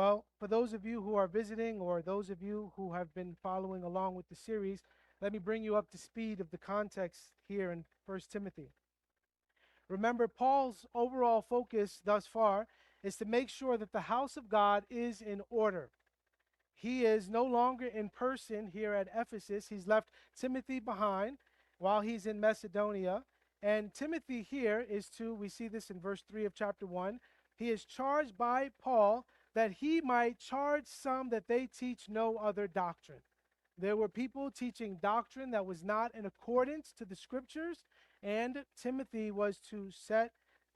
Well, for those of you who are visiting or those of you who have been following along with the series, let me bring you up to speed of the context here in First Timothy. Remember, Paul's overall focus thus far is to make sure that the house of God is in order. He is no longer in person here at Ephesus. He's left Timothy behind while he's in Macedonia. And Timothy here is to, we see this in verse 3 of chapter 1, he is charged by Paul that he might charge some that they teach no other doctrine. There were people teaching doctrine that was not in accordance to the scriptures, and Timothy was to set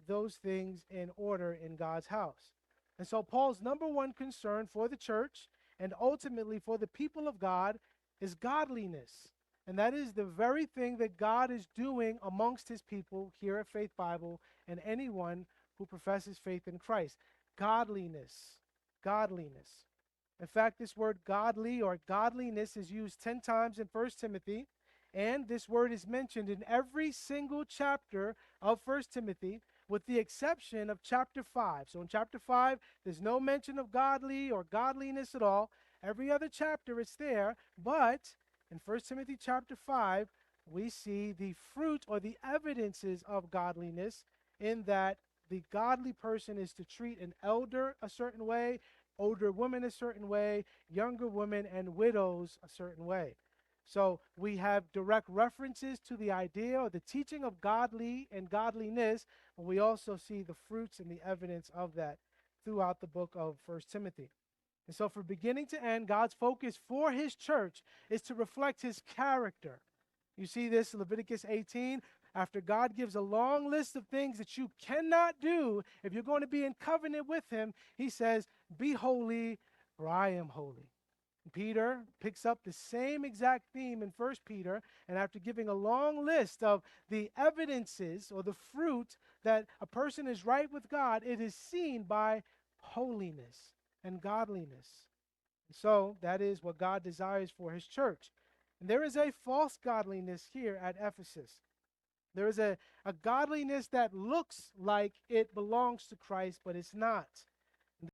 those things in order in God's house. And so Paul's number one concern for the church and ultimately for the people of God is godliness. And that is the very thing that God is doing amongst his people here at Faith Bible and anyone who professes faith in Christ. Godliness. Godliness. In fact, this word godly or godliness is used 10 times in 1 Timothy, and this word is mentioned in every single chapter of 1 Timothy, with the exception of chapter 5. So in chapter 5, there's no mention of godly or godliness at all. Every other chapter it's there, but in 1 Timothy chapter 5, we see the fruit or the evidences of godliness in that the godly person is to treat an elder a certain way, older women a certain way, younger women and widows a certain way. So we have direct references to the idea or the teaching of godly and godliness, but we also see the fruits and the evidence of that throughout the book of 1 Timothy. And so from beginning to end, God's focus for his church is to reflect his character. You see this in Leviticus 18, after God gives a long list of things that you cannot do if you're going to be in covenant with him, he says, be holy, for I am holy. Peter picks up the same exact theme in 1 Peter, and after giving a long list of the evidences or the fruit that a person is right with God, it is seen by holiness and godliness. So that is what God desires for his church. And there is a false godliness here at Ephesus. There is a godliness that looks like it belongs to Christ, but it's not.